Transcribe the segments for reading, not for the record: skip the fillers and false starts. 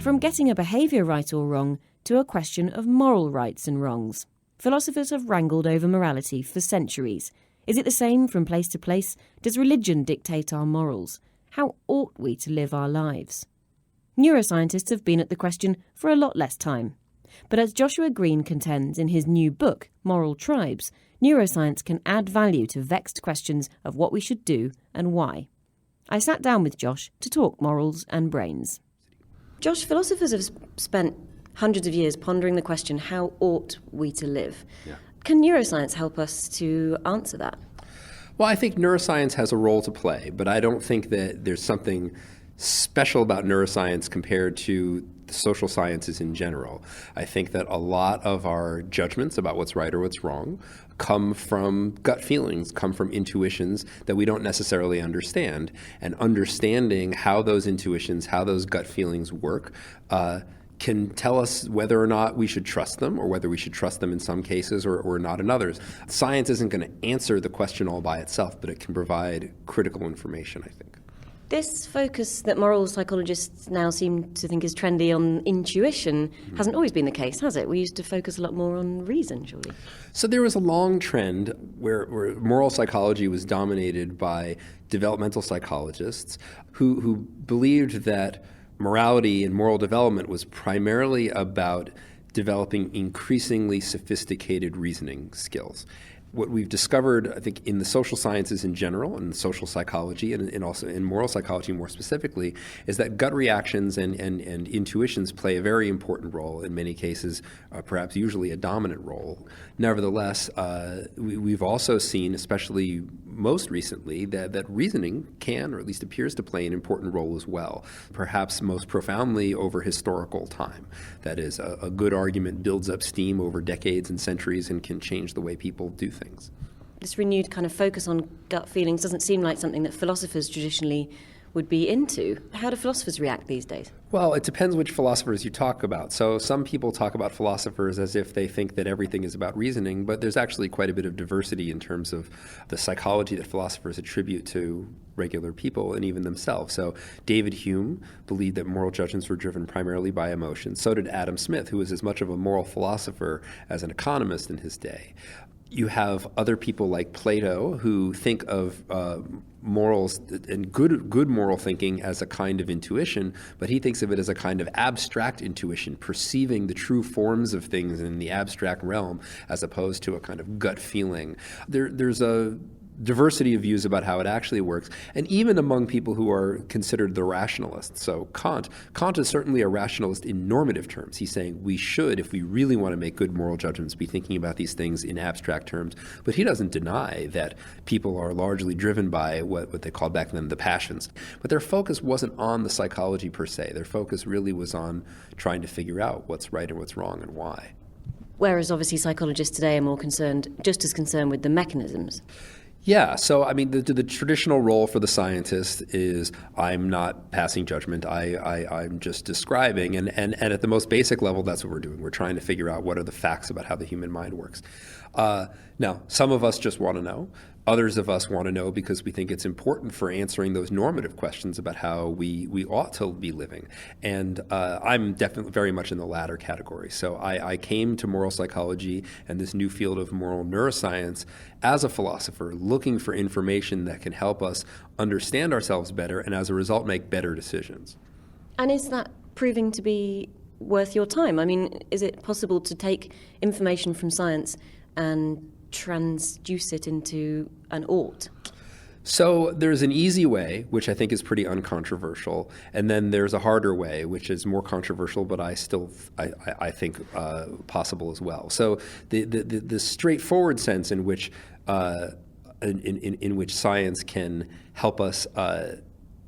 From getting a behaviour right or wrong to a question of moral rights and wrongs. Philosophers have wrangled over morality for centuries. Is it the same from place to place? Does religion dictate our morals? How ought we to live our lives? Neuroscientists have been at the question for a lot less time. But as Joshua Greene contends in his new book, Moral Tribes, neuroscience can add value to vexed questions of what we should do and why. I sat down with Josh to talk morals and brains. Josh, philosophers have spent hundreds of years pondering the question, how ought we to live? Yeah. Can neuroscience help us to answer that? Well, I think neuroscience has a role to play, but I don't think that there's something special about neuroscience compared to the social sciences in general. I think that a lot of our judgments about what's right or what's wrong come from gut feelings, come from intuitions that we don't necessarily understand. And understanding how those intuitions, how those gut feelings work, can tell us whether or not we should trust them or whether we should trust them in some cases or not in others. Science isn't going to answer the question all by itself, but it can provide critical information, I think. This focus that moral psychologists now seem to think is trendy on intuition hasn't always been the case, has it? We used to focus a lot more on reason, surely. So there was a long trend where moral psychology was dominated by developmental psychologists who believed that morality and moral development was primarily about developing increasingly sophisticated reasoning skills. What we've discovered, I think, in the social sciences in general, and social psychology, and also in moral psychology more specifically, is that gut reactions and intuitions play a very important role, in many cases, perhaps usually a dominant role. Nevertheless, we've also seen, especially most recently, that reasoning can, or at least appears to play an important role as well, perhaps most profoundly over historical time. That is, a good argument builds up steam over decades and centuries and can change the way people do things. This renewed kind of focus on gut feelings doesn't seem like something that philosophers traditionally would be into. How do philosophers react these days? Well, it depends which philosophers you talk about. So some people talk about philosophers as if they think that everything is about reasoning, but there's actually quite a bit of diversity in terms of the psychology that philosophers attribute to regular people and even themselves. So David Hume believed that moral judgments were driven primarily by emotion. So did Adam Smith, who was as much of a moral philosopher as an economist in his day. You have other people like Plato who think of morals and good moral thinking as a kind of intuition, but he thinks of it as a kind of abstract intuition, perceiving the true forms of things in the abstract realm as opposed to a kind of gut feeling. There's a diversity of views about how it actually works, and even among people who are considered the rationalists. So Kant is certainly a rationalist in normative terms. He's saying we should, if we really want to make good moral judgments, be thinking about these things in abstract terms. But he doesn't deny that people are largely driven by what they called back then the passions. But their focus wasn't on the psychology per se. Their focus really was on trying to figure out what's right and what's wrong and why. Whereas obviously psychologists today are more just as concerned with the mechanisms. Yeah, so I mean, the traditional role for the scientist is I'm not passing judgment, I'm just describing, and at the most basic level, that's what we're doing. We're trying to figure out what are the facts about how the human mind works. Now, some of us just want to know. Others of us want to know because we think it's important for answering those normative questions about how we ought to be living. And I'm definitely very much in the latter category. So I came to moral psychology and this new field of moral neuroscience as a philosopher, looking for information that can help us understand ourselves better and as a result make better decisions. And is that proving to be worth your time? I mean, is it possible to take information from science and transduce it into an ought? So there's an easy way, which I think is pretty uncontroversial, and then there's a harder way, which is more controversial, but I think possible as well. So the straightforward sense in which in which science can help us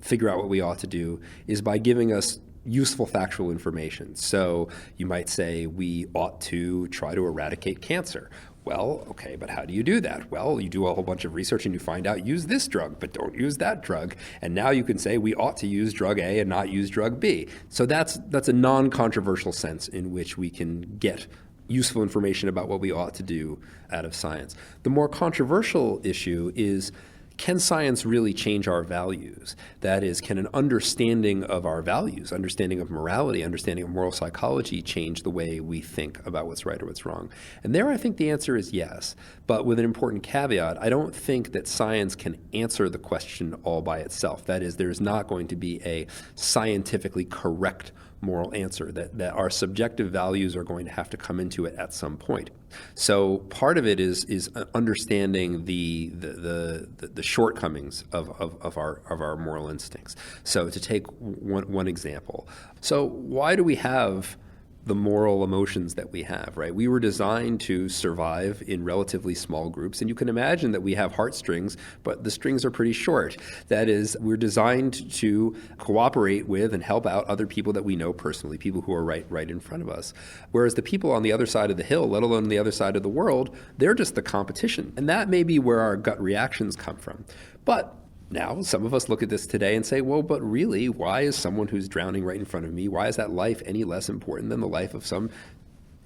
figure out what we ought to do is by giving us useful factual information. So you might say we ought to try to eradicate cancer. Well, okay, but how do you do that? Well, you do a whole bunch of research and you find out use this drug, but don't use that drug. And now you can say we ought to use drug A and not use drug B. So that's a non-controversial sense in which we can get useful information about what we ought to do out of science. The more controversial issue is, can science really change our values? That is, can an understanding of our values, understanding of morality, understanding of moral psychology change the way we think about what's right or what's wrong? And there I think the answer is yes, but with an important caveat. I don't think that science can answer the question all by itself. That is, there's not going to be a scientifically correct moral answer, that our subjective values are going to have to come into it at some point. So part of it is understanding the shortcomings of our moral instincts. So to take one example, so why do we have the moral emotions that we have, right? We were designed to survive in relatively small groups, and you can imagine that we have heartstrings, but the strings are pretty short. That is, we're designed to cooperate with and help out other people that we know personally, people who are right in front of us. Whereas the people on the other side of the hill, let alone the other side of the world, they're just the competition. And that may be where our gut reactions come from. But now, some of us look at this today and say, well, but really, why is someone who's drowning right in front of me, why is that life any less important than the life of some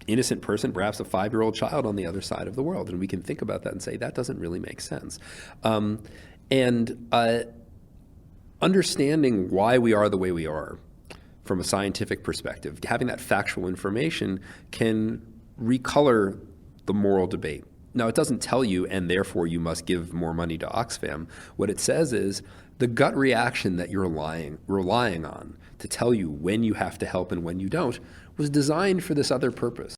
innocent person, perhaps a 5-year-old child on the other side of the world? And we can think about that and say, that doesn't really make sense. Understanding why we are the way we are from a scientific perspective, having that factual information can recolor the moral debate. Now, it doesn't tell you, and therefore you must give more money to Oxfam. What it says is the gut reaction that you're relying on to tell you when you have to help and when you don't was designed for this other purpose.